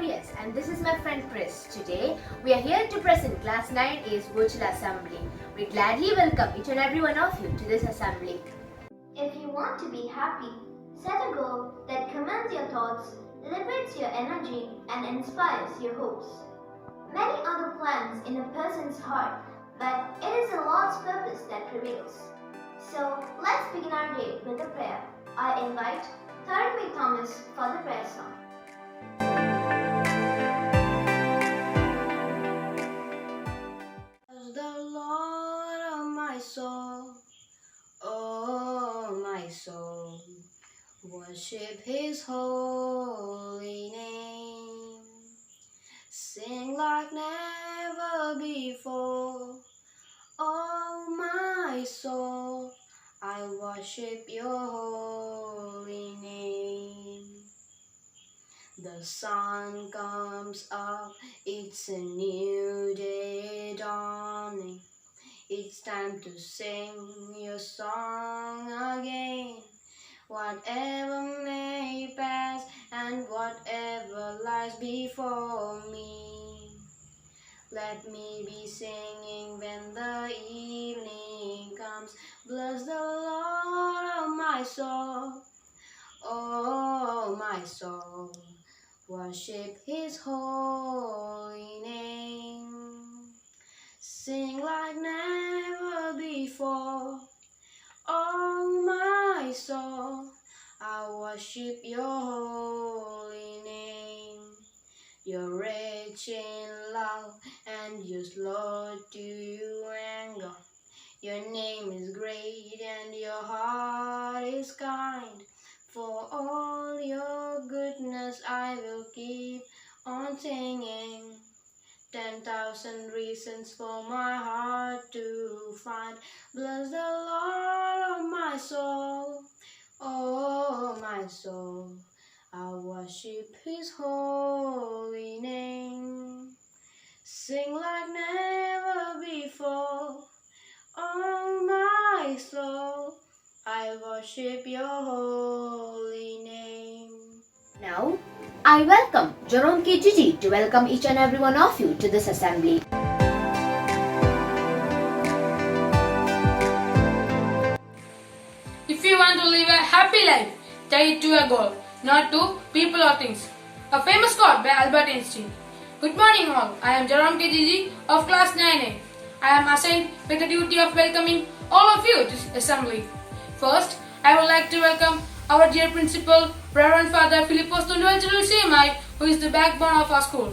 Yes, and this is my friend Chris. Today, we are here to present Class 9A's virtual assembly. We gladly welcome each and every one of you to this assembly. If you want to be happy, set a goal that commands your thoughts, liberates your energy, and inspires your hopes. Many are the plans in a person's heart, but it is the Lord's purpose that prevails. So, let's begin our day with a prayer. I invite Tarun Thomas for the prayer song. The Lord of my soul, oh my soul, worship His holy name. Sing like never before, oh my soul, I worship Your holy name. The sun comes up, it's a new day dawning. It's time to sing your song again. Whatever may pass and whatever lies before me, let me be singing when the evening comes. Bless the Lord, oh my soul, oh my soul, worship His holy name. Sing like never before, oh my soul, I worship Your holy name. You're rich in love and You're slow to anger. Your name is great and Your heart is kind. For all Your goodness I will keep on singing. 10,000 reasons for my heart to find. Bless the Lord, oh my soul, oh my soul, I worship His holy name. Sing like never before, oh my soul, I worship Your holy name. Now, I welcome Jerome K. Gigi to welcome each and every one of you to this assembly. If you want to live a happy life, tie it to a goal, not to people or things. A famous quote by Albert Einstein. Good morning all, I am Jerome K. Gigi of class 9A. I am assigned with the duty of welcoming all of you to this assembly. First, I would like to welcome our dear principal, Reverend Father Philippos Tunduel Semai, who is the backbone of our school.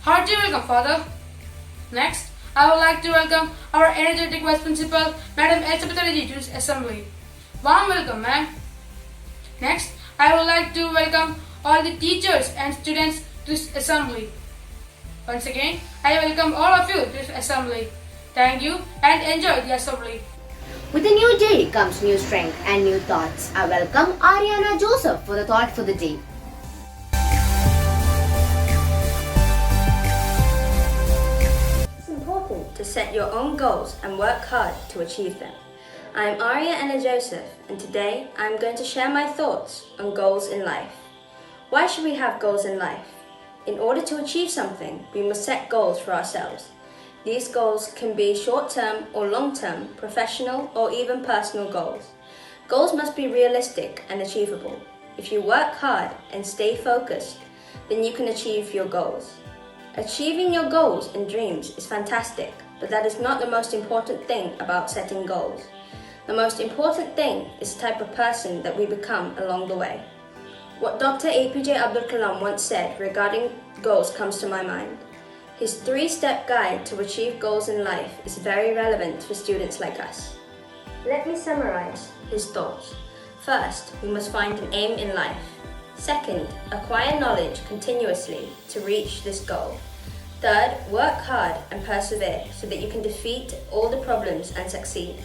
Hearty welcome, Father. Next, I would like to welcome our energetic Vice Principal, Madam Elizabeth Reddy, to this assembly. Warm welcome, ma'am. Next, I would like to welcome all the teachers and students to this assembly. Once again, I welcome all of you to this assembly. Thank you and enjoy the assembly. With a new day comes new strength and new thoughts. I welcome Ariana Joseph for the thought for the day. It's important to set your own goals and work hard to achieve them. I'm Aria Anna Joseph, and today I'm going to share my thoughts on goals in life. Why should we have goals in life? In order to achieve something, we must set goals for ourselves. These goals can be short-term or long-term, professional or even personal goals. Goals must be realistic and achievable. If you work hard and stay focused, then you can achieve your goals. Achieving your goals and dreams is fantastic, but that is not the most important thing about setting goals. The most important thing is the type of person that we become along the way. What Dr. APJ Abdul Kalam once said regarding goals comes to my mind. His 3-step guide to achieve goals in life is very relevant for students like us. Let me summarize his thoughts. First, we must find an aim in life. Second, acquire knowledge continuously to reach this goal. Third, work hard and persevere so that you can defeat all the problems and succeed.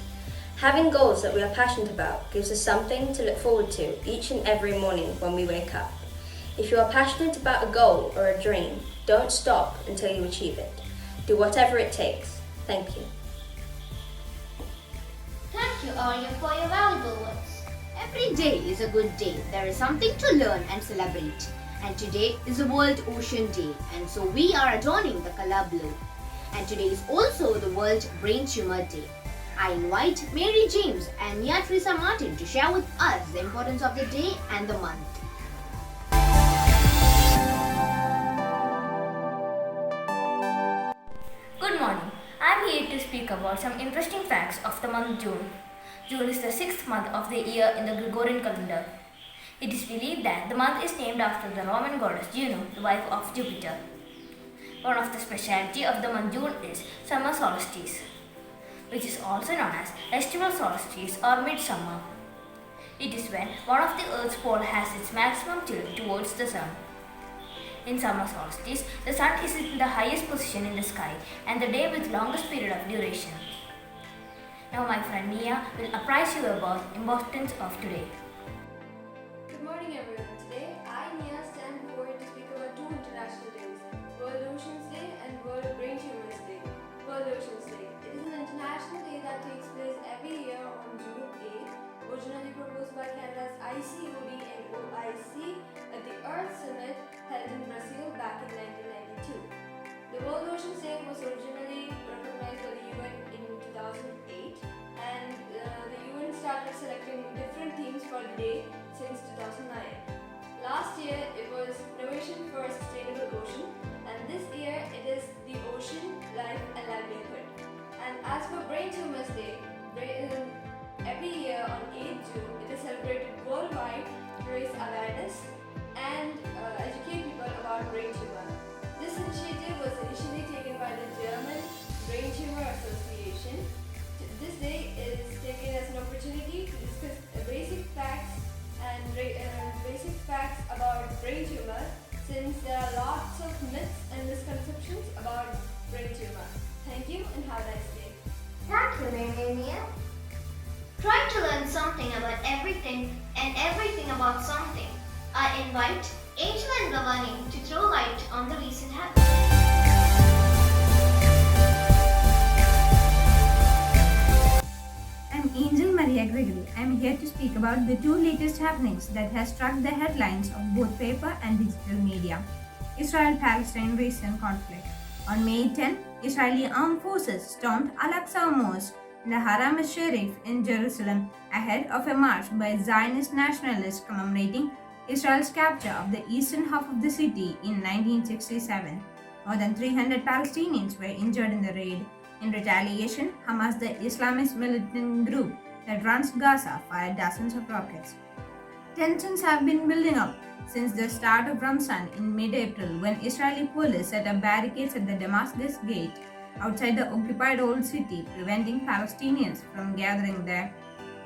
Having goals that we are passionate about gives us something to look forward to each and every morning when we wake up. If you are passionate about a goal or a dream, don't stop until you achieve it. Do whatever it takes. Thank you. Thank you, Arya, for your valuable words. Every day is a good day. There is something to learn and celebrate. and today is the World Ocean Day, and so we are adorning the color blue. And today is also the World Brain Tumor Day. I invite Mary James and Mia Teresa Martin to share with us the importance of the day and the month. Good morning. I am here to speak about some interesting facts of the month June. June is the 6th month of the year in the Gregorian calendar. It is believed that the month is named after the Roman goddess Juno, the wife of Jupiter. One of the speciality of the month June is summer solstice, which is also known as estival solstice or midsummer. It is when one of the Earth's poles has its maximum tilt towards the sun. In summer solstice, the sun is in the highest position in the sky and the day with longest period of duration. Now my friend Mia will apprise you about the importance of today. Good morning everyone. Today I, Mia, stand before you to speak about two international days, World Oceans Day and World Brain Tumors Day. World Oceans Day. It is an international day that takes place every year on June 8th, originally proposed by Canada's ICOD and OIC at the Earth Summit held in Brazil back in 1992. The World Oceans Day was originally recognized by the UN in 2008, and the UN started selecting different themes for the day since 2009. Last year it was Innovation for a Sustainable Ocean, and this year it is the Ocean, Life and Livelihood. And as for Brain Tumors Day, every year on 8th June it is celebrated worldwide to raise awareness and educate people about brain tumor. This initiative was initially taken by the German Brain Tumor Association. This day is taken as an opportunity to discuss basic facts about brain tumor, since there are lots of myths and misconceptions about brain tumor. Thank you and have a nice day. Thank you, Mary Mia. Try to learn something about everything and everything about something. I invite Angel and Bhavani to throw light on the recent happenings. I'm Angel Maria Gregory. I'm here to speak about the two latest happenings that have struck the headlines of both paper and digital media. Israel-Palestine recent conflict. On May 10, Israeli armed forces stormed Al-Aqsa Mosque in the Haram al-Sharif in Jerusalem ahead of a march by Zionist nationalists commemorating Israel's capture of the eastern half of the city in 1967. More than 300 Palestinians were injured in the raid. In retaliation, Hamas, the Islamist militant group that runs Gaza, fired dozens of rockets. Tensions have been building up since the start of Ramzan in mid-April, when Israeli police set up barricades at the Damascus Gate outside the occupied Old City, preventing Palestinians from gathering there.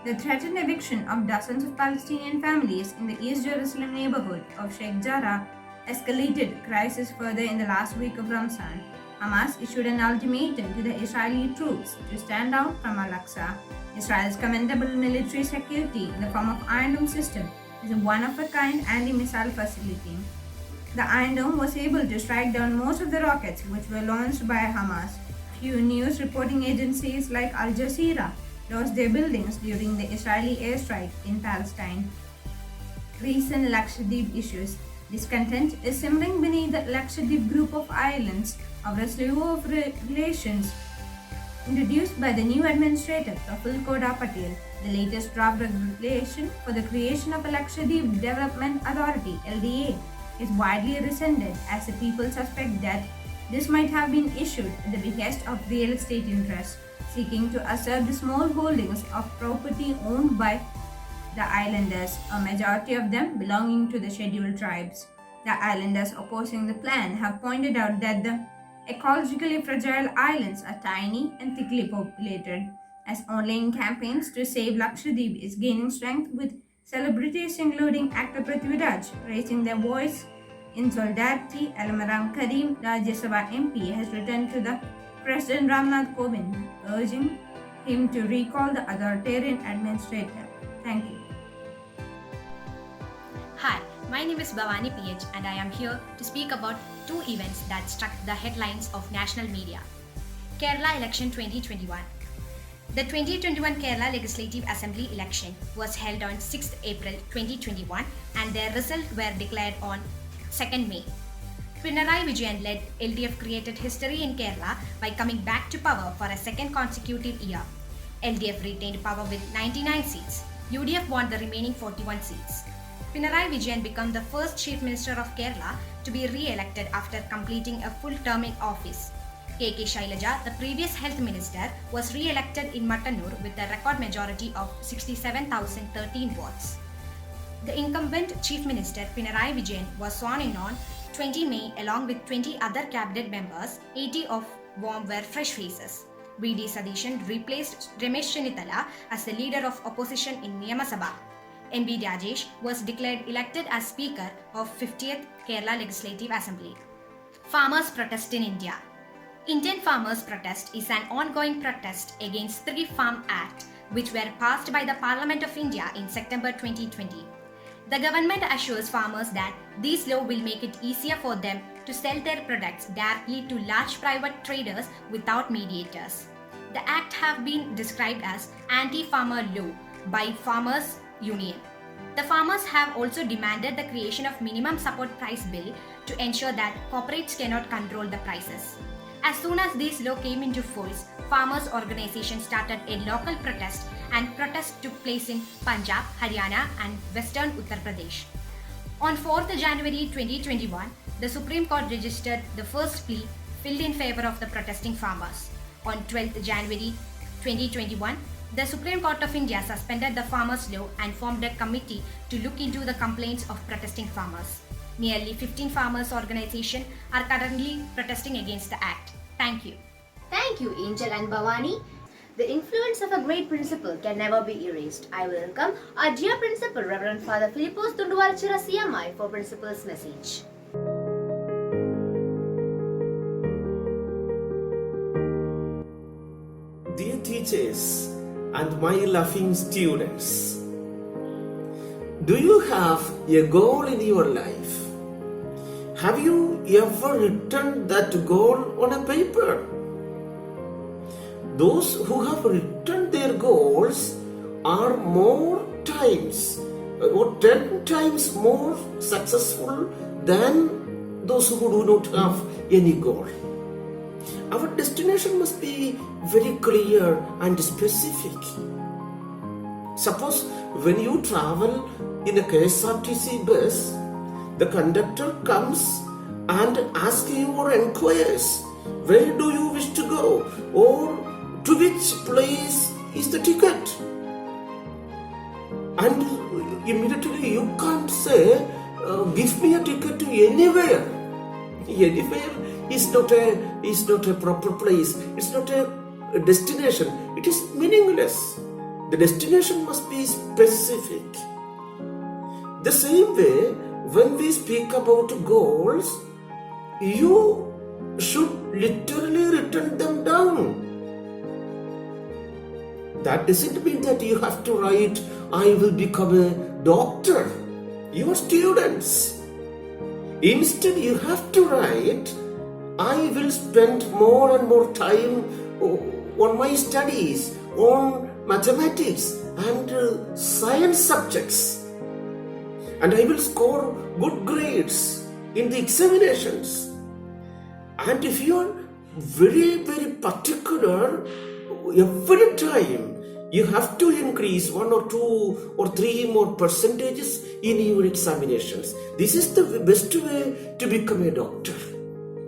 The threatened eviction of dozens of Palestinian families in the East Jerusalem neighborhood of Sheikh Jarrah escalated crisis further in the last week of Ramzan. Hamas issued an ultimatum to the Israeli troops to stand down from Al-Aqsa. Israel's commendable military security in the form of Iron Dome system is a one-of-a-kind anti-missile facility. The Iron Dome was able to strike down most of the rockets which were launched by Hamas. Few news reporting agencies like Al Jazeera lost their buildings during the Israeli airstrike in Palestine. Recent Lakshadweep issues. Discontent is simmering beneath the Lakshadweep group of islands over a slew of regulations introduced by the new administrator Praful Koda Patel. The latest draft regulation for the creation of a Lakshadweep Development Authority (LDA) is widely resented, as the people suspect that this might have been issued at the behest of real estate interests seeking to assert the small holdings of property owned by the islanders, a majority of them belonging to the scheduled tribes. The islanders opposing the plan have pointed out that the ecologically fragile islands are tiny and thickly populated, as online campaigns to save Lakshadweep is gaining strength, with celebrities including actor Prithvi Raj raising their voice in solidarity. Almaram Karim, Rajya Sabha MP, has written to the President Ramnath Kovind, urging him to recall the authoritarian administrator. Thank you. Hi, my name is Bhavani PH and I am here to speak about two events that struck the headlines of national media. Kerala Election 2021. The 2021 Kerala Legislative Assembly election was held on 6th April 2021 and their results were declared on 2nd May. Pinarayi Vijayan led LDF created history in Kerala by coming back to power for a second consecutive year. LDF retained power with 99 seats. UDF won the remaining 41 seats. Pinarayi Vijayan became the first Chief Minister of Kerala to be re-elected after completing a full term in office. K.K. Shailaja, the previous Health Minister, was re-elected in Mattanur with a record majority of 67,013 votes. The incumbent Chief Minister Pinarayi Vijayan was sworn in on 20 May along with 20 other cabinet members, 80 of whom were fresh faces. V.D. Sadishan replaced Ramesh Chennithala as the leader of opposition in Niyama Sabha. M.B. Rajesh was declared elected as Speaker of 50th Kerala Legislative Assembly. Farmers' protest in India. Indian farmers' protest is an ongoing protest against 3 Farm Act which were passed by the Parliament of India in September 2020. The government assures farmers that these laws will make it easier for them to sell their products directly to large private traders without mediators. The act have been described as anti-farmer law by Farmers Union. The farmers have also demanded the creation of minimum support price bill to ensure that corporates cannot control the prices. As soon as this law came into force, farmers' organizations started a local protest and protests took place in Punjab, Haryana and western Uttar Pradesh. On 4th January 2021, the Supreme Court registered the first plea filed in favor of the protesting farmers. On 12th January 2021, the Supreme Court of India suspended the farmers' law and formed a committee to look into the complaints of protesting farmers. Nearly 15 farmers' organizations are currently protesting against the act. Thank you. Thank you, Angel and Bhavani. The influence of a great principal can never be erased. I welcome our dear principal, Reverend Father Philippos Tunduvalchira CMI, for principal's message. Dear teachers and my laughing students, do you have a goal in your life? Have you ever written that goal on a paper? Those who have written their goals are more times or 10 times more successful than those who do not have any goal. Our destination must be very clear and specific. Suppose when you travel in a KSRTC bus, the conductor comes and asks you or inquires, where do you wish to go, or to which place is the ticket? And immediately you can't say, give me a ticket to anywhere. Anywhere is not a proper place. It's not a destination. It is meaningless. The destination must be specific. The same way, when we speak about goals, you should literally write them down. That doesn't mean that you have to write, I will become a doctor. You are students. Instead, you have to write, I will spend more and more time on my studies, on mathematics and science subjects. And I will score good grades in the examinations. And if you are very, very particular, every time you have to increase 1 or 2 or 3 more percentages in your examinations. This is the best way to become a doctor.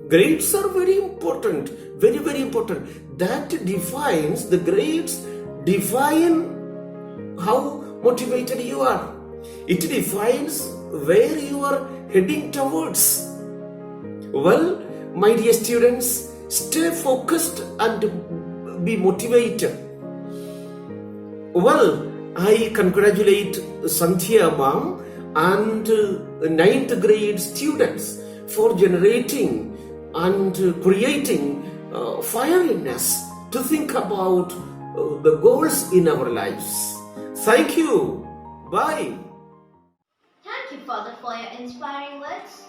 Grades are very important, very, very important. That defines, the grades define how motivated you are. It defines where you are heading towards. Well, my dear students, stay focused and be motivated. Well, I congratulate Santhya ma'am and 9th grade students for generating and creating fire in us to think about the goals in our lives. Thank you. Bye. Thank you, Father, for your inspiring words.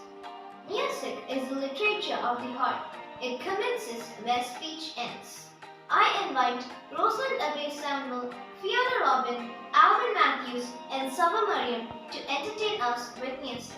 Music is the literature of the heart. It commences where speech ends. I invite Rosalind Abe Samuel, Fiona Robin, Alvin Matthews, and Sava Mariam to entertain us with music.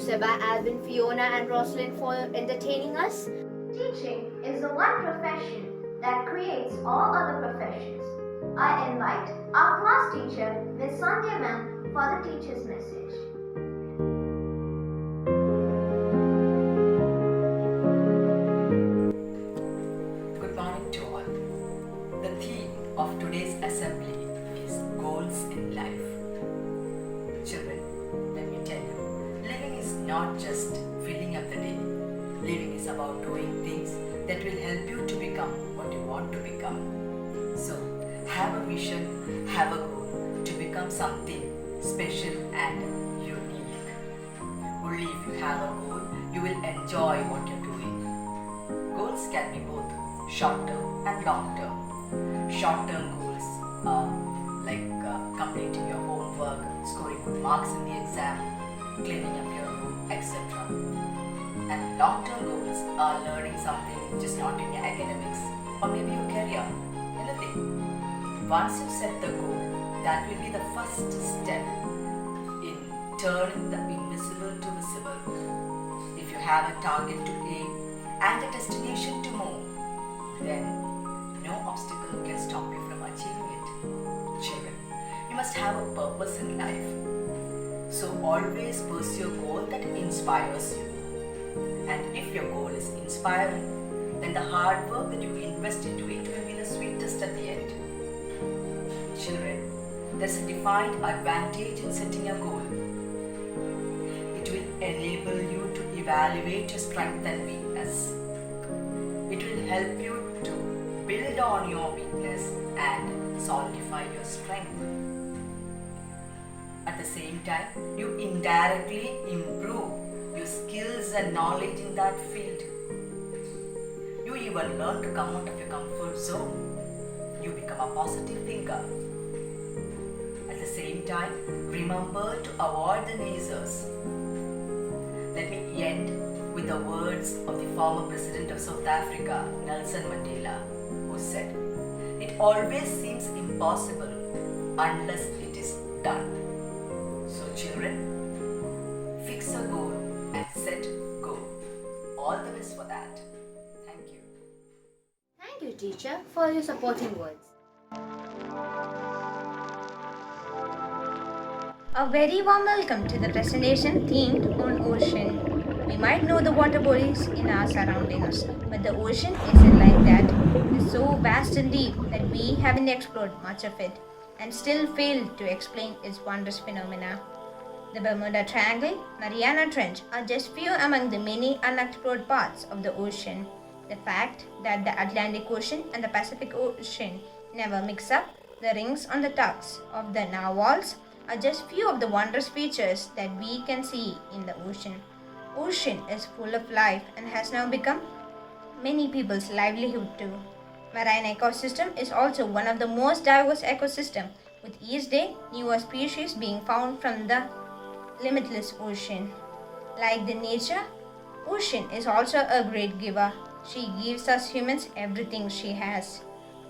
Seba, Alvin, Fiona, and Roslyn for entertaining us. Teaching is the one profession that creates all other professions. I invite our class teacher, Ms. Sandhya Ma'am, for the teacher's message. Good morning to all. The theme of today's assembly is goals in life. Children, let me tell you, living is not just filling up the day. Living is about doing things that will help you to become what you want to become. So, have a vision, have a goal to become something special and unique. Only if you have a goal, you will enjoy what you're doing. Goals can be both short-term and long-term. Short-term goals are like completing your homework, scoring good marks in the exam, cleaning up your room, etc. And long-term goals are learning something just not in your academics or maybe your career, anything. Once you set the goal, that will be the first step in turning the invisible to visible. If you have a target to aim and a destination to move, then no obstacle can stop you from achieving it. Children, you must have a purpose in life. So always pursue a goal that inspires you. And if your goal is inspiring, then the hard work that you invest into it will be the sweetest at the end. Children, there's a defined advantage in setting a goal. It will enable you to evaluate your strength and weakness. It will help you to build on your weakness and solidify your strength. At the same time, you indirectly improve your skills and knowledge in that field. You even learn to come out of your comfort zone. You become a positive thinker. At the same time, remember to avoid the naysayers. Let me end with the words of the former president of South Africa, Nelson Mandela, who said, "It always seems impossible unless it is done." So children, fix a goal and set go. All the best for that. Thank you. Thank you, teacher, for your supporting words. A very warm welcome to the presentation themed on ocean. We might know the water bodies in our surroundings, but the ocean isn't like that. It's so vast and deep that we haven't explored much of it and still failed to explain its wondrous phenomena. The Bermuda Triangle, Mariana Trench are just few among the many unexplored parts of the ocean. The fact that the Atlantic Ocean and the Pacific Ocean never mix up, the rings on the tugs of the narwhals are just few of the wondrous features that we can see in the ocean. Ocean is full of life and has now become many people's livelihood too. Marine ecosystem is also one of the most diverse ecosystems, with each day newer species being found from the limitless ocean. Like the nature, ocean is also a great giver. She gives us humans everything she has.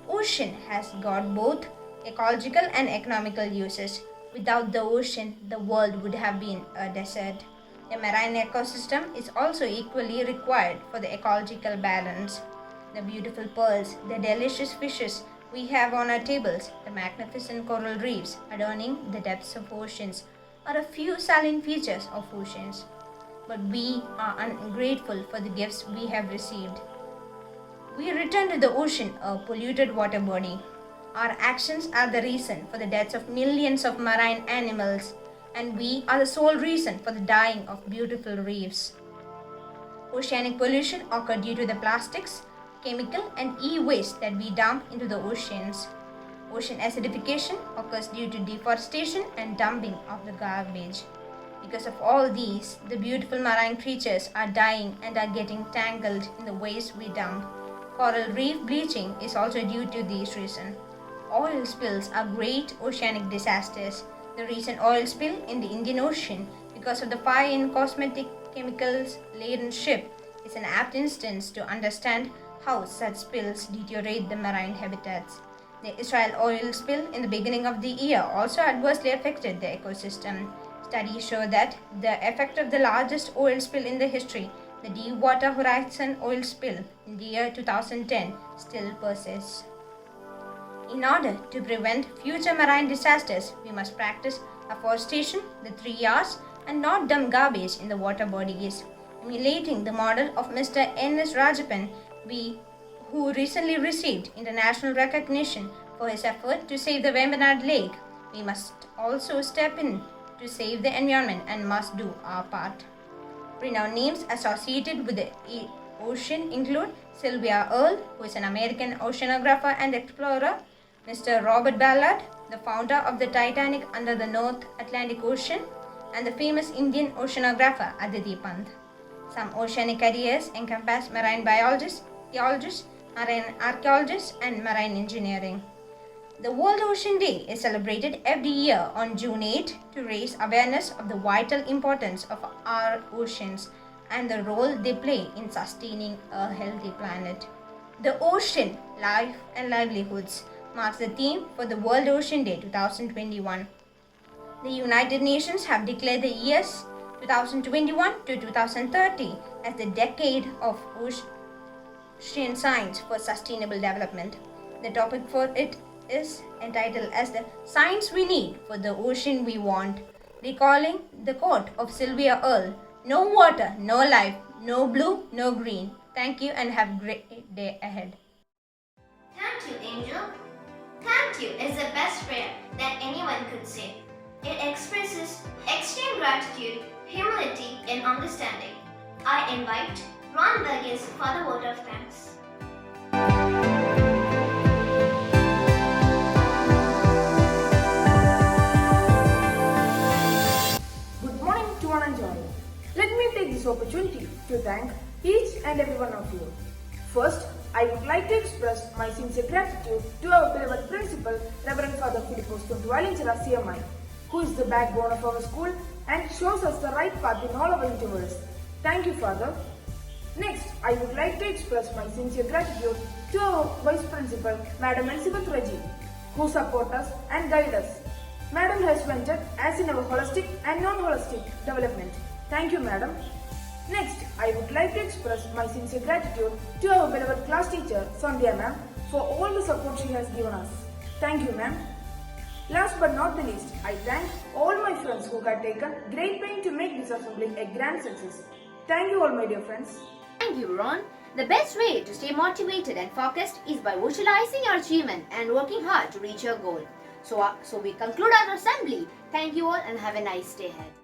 Ocean has got both ecological and economical uses. Without the ocean, the world would have been a desert. The marine ecosystem is also equally required for the ecological balance. The beautiful pearls, the delicious fishes we have on our tables, the magnificent coral reefs adorning the depths of oceans are a few salient features of oceans. But we are ungrateful for the gifts we have received. We return to the ocean a polluted water body. Our actions are the reason for the deaths of millions of marine animals, and we are the sole reason for the dying of beautiful reefs. Oceanic pollution occurs due to the plastics, chemical and e-waste that we dump into the oceans. Ocean acidification occurs due to deforestation and dumping of the garbage. Because of all these, the beautiful marine creatures are dying and are getting tangled in the waste we dump. Coral reef bleaching is also due to these reasons. Oil spills are great oceanic disasters. The recent oil spill in the Indian Ocean because of the fire in cosmetic chemicals laden ship is an apt instance to understand how such spills deteriorate the marine habitats. The Israel oil spill in the beginning of the year also adversely affected the ecosystem. Studies show that the effect of the largest oil spill in the history, the Deepwater Horizon oil spill in the year 2010, still persists. In order to prevent future marine disasters, we must practice afforestation, the 3 R's, and not dump garbage in the water bodies. Emulating the model of Mr. N.S. Rajapan, who recently received international recognition for his effort to save the Vembanad Lake, we must also step in to save the environment and must do our part. Renowned names associated with the ocean include Sylvia Earle, who is an American oceanographer and explorer, Mr. Robert Ballard, the founder of the Titanic under the North Atlantic Ocean, and the famous Indian oceanographer Aditi Pant. Some oceanic careers encompass marine biologists, geologists, marine archaeologists, and marine engineering. The World Ocean Day is celebrated every year on June 8 to raise awareness of the vital importance of our oceans and the role they play in sustaining a healthy planet. The ocean, life and livelihoods marks the theme for the World Ocean Day 2021. The United Nations have declared the years 2021 to 2030 as the decade of ocean science for sustainable development. The topic for it is entitled as the Science We Need for the Ocean We Want, recalling the quote of Sylvia Earle, "No water, no life, no blue, no green." Thank you and have a great day ahead. Thank you, Angel. Thank you is the best prayer that anyone could say. It expresses extreme gratitude, humility, and understanding. I invite Ron Burgess for the vote of thanks. Good morning to one and all. Let me take this opportunity to thank each and every one of you. First, I would like to express my sincere gratitude to our beloved principal, Reverend Father Philippos Tuntuvalinchara CMI, who is the backbone of our school and shows us the right path in all our endeavors. Thank you, Father. Next, I would like to express my sincere gratitude to our Vice Principal, Madam Elizabeth Reggie, who support us and guide us. Madam has ventured as in our holistic and non-holistic development. Thank you, Madam. Next, I would like to express my sincere gratitude to our beloved class teacher, Sandhya Ma'am, for all the support she has given us. Thank you, Ma'am. Last but not the least, I thank all my friends who have taken great pain to make this assembly a grand success. Thank you all, my dear friends. Thank you, Ron. The best way to stay motivated and focused is by visualizing our achievement and working hard to reach your goal. So we conclude our assembly. Thank you all and have a nice day ahead.